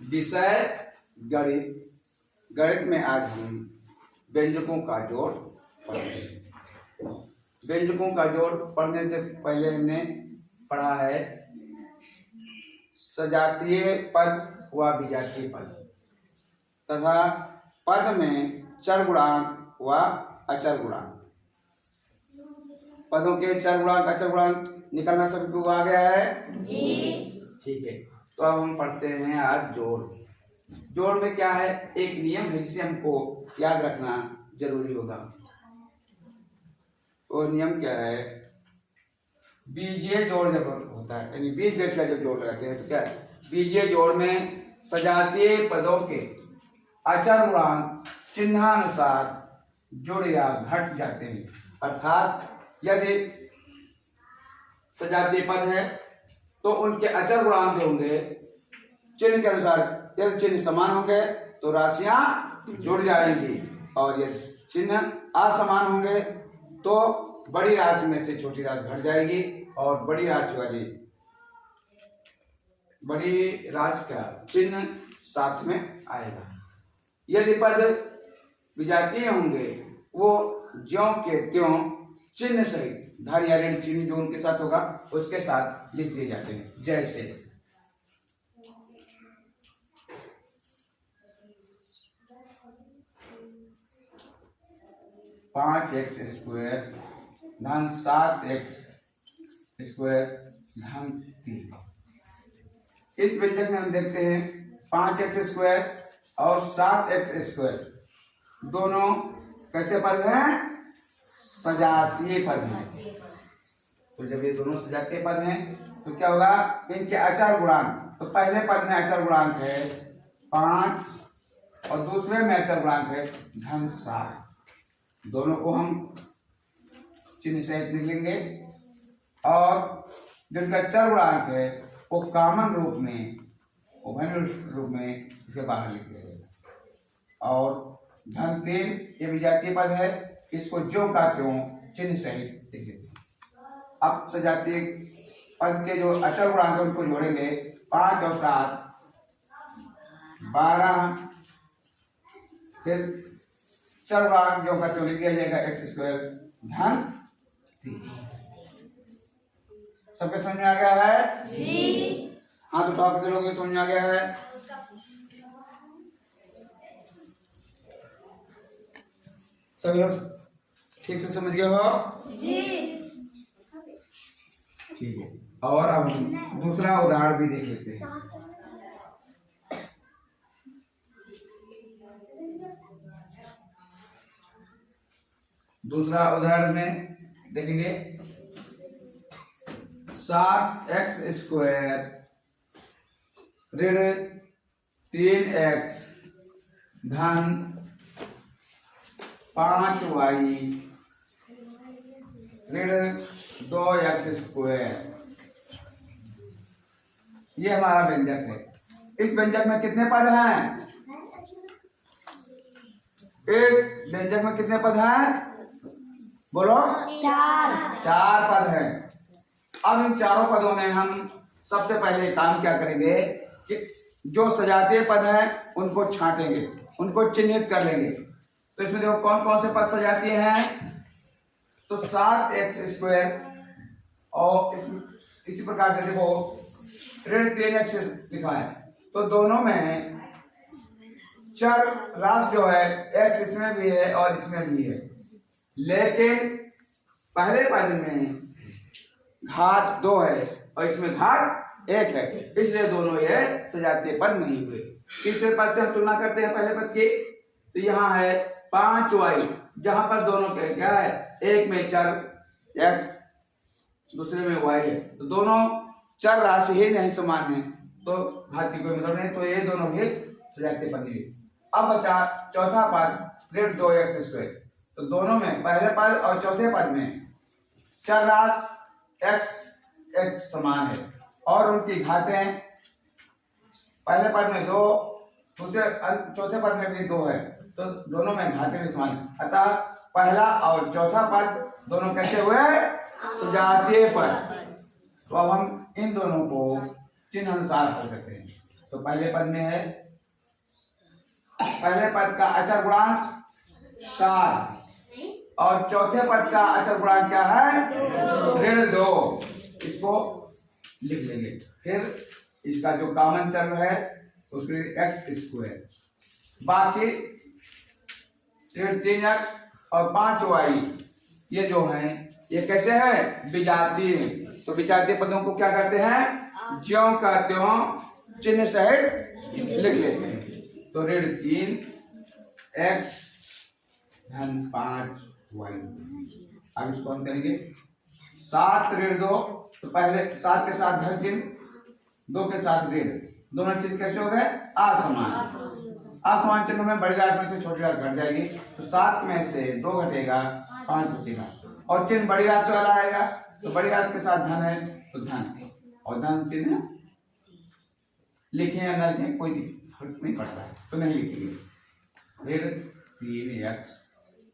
विषय गणित। गणित में आज हम व्यंजकों का जोड़ पढ़ेंगे। व्यंजकों का जोड़ पढ़ने से पहले हमने पढ़ा है सजातीय पद व विजातीय पद तथा पद में चर गुणांक व अचर गुणांक। पदों के चर गुणांक अचर गुणांक निकालना सभी को आ गया है जी। ठीक है, तो अब हम पढ़ते हैं आज जोड़। जोड़ में क्या है, एक नियम है जिसे हमको याद रखना जरूरी होगा। वो नियम क्या है, बीजीय जोड़ जब होता है यानी बीज गणित का जब जोड़ लगाते हैं तो क्या है, बीजीय जोड़ में सजातीय पदों के अचर गुणांक चिन्हानुसार जुड़ या घट जाते हैं। अर्थात यदि सजातीय पद है तो उनके अचर गुणांक जो होंगे चिन्ह के अनुसार, यदि चिन्ह समान होंगे तो राशियां जुड़ जाएंगी और यदि चिन्ह असमान होंगे तो बड़ी राशि में से छोटी राशि घट जाएगी और बड़ी राशि का चिन्ह साथ में आएगा। यदि पद विजातीय होंगे वो ज्यों के त्यों चिन्ह सहित धन या ऋण चिन्ह जो उनके साथ होगा उसके साथ लिख दिए जाते हैं। जैसे 5x² धन 7x² धन 3। इस व्यंजक में हम देखते हैं 5x² और 7x² दोनों कैसे पद हैं, सजातीय पद हैं। तो जब ये दोनों सजातीय पद हैं तो क्या होगा, इनके अचर गुणांक, तो पहले पद में अचर गुणांक है 5 और दूसरे में अचर गुणांक है धन 7। दोनों को हम चिन्ह सहित लिख लेंगे और जिनका अचर गुणांक है वो कॉमन रूप में, उभयनिष्ठ रूप में इसके बाहर लिख देंगे। और धन 3 ये विजातीय पद है, इसको जो का त्यों चिन्ह सहित लिख देते हैं। अब सजातीय पद के जो अचर गुणांक उनको जोड़ेंगे 5 और 7 12, फिर चर गुणांक जो का त्यों लिख दिया जाएगा x² धन 3। सबके समझ में आ गया है जी। हाँ, तो टॉप के लोगों को समझ में आ गया है। सभी लोग ठीक से समझ गए हो जी। ठीक है, और अब हम दूसरा उदाहरण भी देख लेते हैं। दूसरा उदाहरण में देखेंगे 7x² ऋण 3x धन 5y ऋण 2x²। ये हमारा व्यंजक है। इस व्यंजक में कितने पद हैं, इस व्यंजक में कितने पद हैं, बोलो। 4 पद हैं। अब इन चारों पदों में हम सबसे पहले काम क्या करेंगे कि जो सजातीय पद हैं उनको छांटेंगे, उनको चिन्हित कर लेंगे। तो इसमें देखो कौन कौन से पद सजातीय हैं, तो 7x² और इसी प्रकार से देखो ऋण 3x लिखा है, तो दोनों में चर राशि जो है x इसमें भी है और इसमें भी है, लेकिन पहले पद में घात 2 है और इसमें घात 1 है, इसलिए दोनों ये सजातीय पद नहीं हुए। तीसरे पद से हम तुलना करते हैं पहले पद की, तो यहाँ है 5y, जहां पर दोनों के क्या है, एक में चर x दूसरे में y है, तो दोनों चर राशि ही नहीं समान है तो घात की कोई मतलब नहीं, तो ये दोनों भी सजातीय पद हुए। अब बचा चौथा पद ऋण 2x², तो दोनों में पहले पद और चौथे पद में चर राशि x समान है और उनकी घातें पहले पद में 2, दूसरे चौथे पद में भी 2 है, तो दोनों में घातें भी समान है। अतः पहला और चौथा पद दोनों कैसे हुए, सजातीय पद। तो अब हम इन दोनों को चिन्ह अनुसार हल करते हैं। तो पहले पद में है, पहले पद का अचर गुणांक 7 और चौथे पद का अचर गुणांक क्या है? ऋण 2। इसको लिख लेंगे। फिर इसका जो कॉमन चर है उसके x², बाकी ऋण 3x और 5y ये जो है ये कैसे है? विजातीय। तो विजातीय पदों को क्या कहते हैं? ज्यों का त्यों चिन्ह सहित लिख लेते हैं। तो ऋण 3x धन 5y। अब इसको हम करेंगे 7 ऋण 2। तो पहले 7 के साथ धन चिन्ह, 2 के साथ ऋण, दोनों चिन्ह कैसे हो गए? असमान। असमान चिन्ह में बड़ी राशि में से छोटी राशि घट जाएगी। तो 7 में से 2 घटेगा, 5 बचेगा और चिन्ह बड़ी राशि वाला आएगा। तो बड़ी राशि के साथ धन है तो धन, और धन चिन्ह लिखें या न लिखें कोई फर्क नहीं पड़ता है, तो नहीं लिखेंगे। ऋण 3x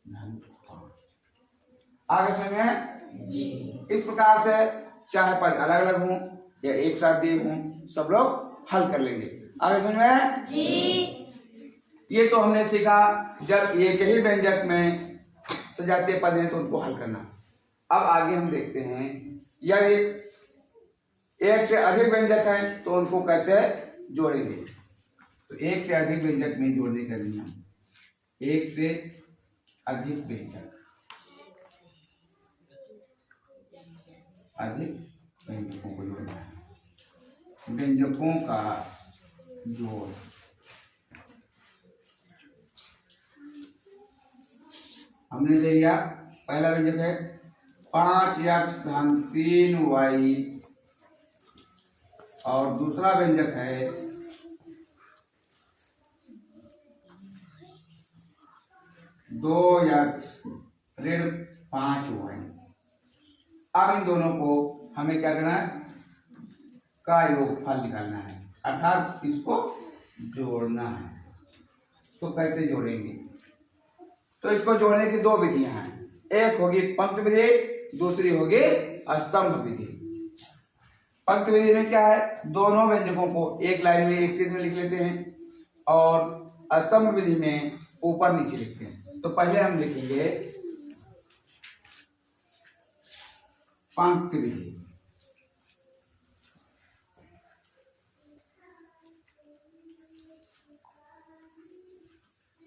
धन 5। आगे सुनिए। इस प्रकार से चाहे पद अलग अलग हों या एक साथ दिए हों, सब लोग हल कर लेंगे। आगे सुनिए जी। ये तो हमने सीखा जब एक ही व्यंजक में सजातीय पद हैं तो उनको हल करना। अब आगे हम देखते हैं यदि एक से अधिक व्यंजक हैं तो उनको कैसे जोड़ेंगे। तो एक से अधिक व्यंजक में जोड़ने का नियम, एक से अधिक व्यंजक, अधिक व्यंजकों को जोड़ना है। व्यंजकों का जोड़, हमने ले लिया। पहला व्यंजक है 5x धन 3y और दूसरा व्यंजक है 2x ऋण 5y। अब इन दोनों को हमें क्या करना है? का योगफल निकालना है, अर्थात इसको जोड़ना है। तो कैसे जोड़ेंगे? तो इसको जोड़ने की 2 विधियां हैं। एक होगी पंक्ति विधि, दूसरी होगी स्तंभ विधि। पंक्ति विधि में क्या है? दोनों व्यंजकों को एक लाइन में एक सीध में लिख लेते हैं और स्तंभ विधि में ऊपर नीचे लिखते हैं। तो पहले हम लिखेंगे पंक्ति विधि।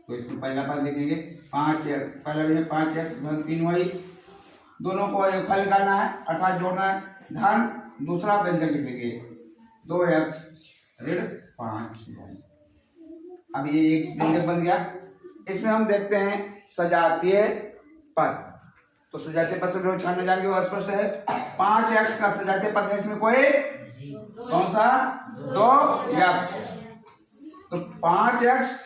तो इसमें पहला पद लिखेंगे 5x, पहला व्यंजक 5x धन 3y, दोनों को योगफल निकालना है अर्थात जोड़ना है। धन दूसरा व्यंजक लिखेंगे 2x ऋण 5y। अब ये एक व्यंजक बन गया। इसमें हम देखते हैं सजातीय पद। तो सजातीय पद से जो छान में जाएंगे वो स्पष्ट है। 5x का सजातीय पद है इसमें कोई कौन सा? 2x। तो 5x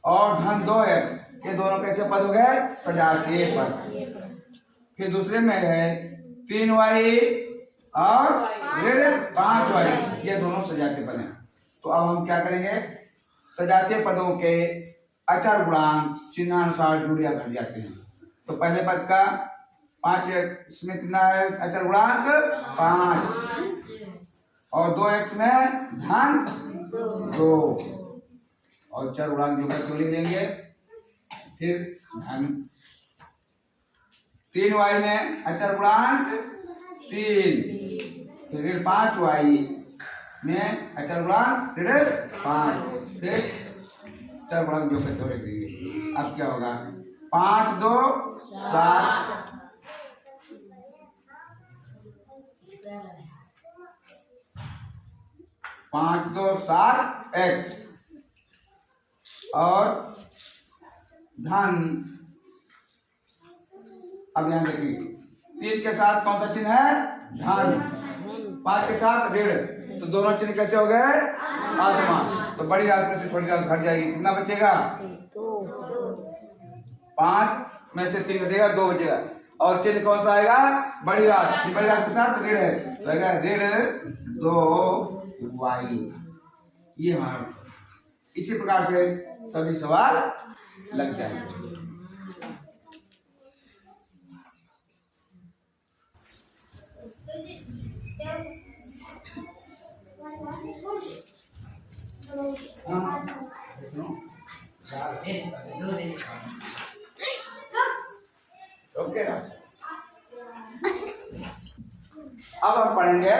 और धन 2x ये दोनों कैसे पद हो गए? सजातीय पद। फिर दूसरे में है 3y और ऋण 5y, ये दोनों सजातीय पद हैं। तो अब हम क्या करेंगे? सजातीय पदों के अचर गुणांक चिन्हानुसार जुड़ या घट जाते हैं। तो पहले पद का 5x में कितना है अचर गुणांक? 5 और 2x में धन 2 और चर गुणांक जो है तो लिख लेंगे। फिर धन 3y में अचर गुणांक 3, फिर ऋण 5y में अचर गुणांक ऋण 5, फिर चर गुणांक जो है तो लिख देंगे। अब क्या होगा? 5 2 7 5 2 7 x और धन, अब यहां देखिए 3 के साथ कौन सा चिन्ह है? धन। 5 के साथ ऋण, तो दोनों चिन्ह कैसे हो गए? आसमान। तो बड़ी राशि में से छोटी राशि घट जाएगी, कितना बचेगा? 5 में से 3 घटेगा, 2 बचेगा और चिन्ह कौन सा आएगा? बड़ी राशि। बड़ी राशि के साथ ऋण है तो आएगा ऋण 2y। ये हमारा, इसी प्रकार से सभी सवाल लग जाएंगे। ओके, अब हम पढ़ेंगे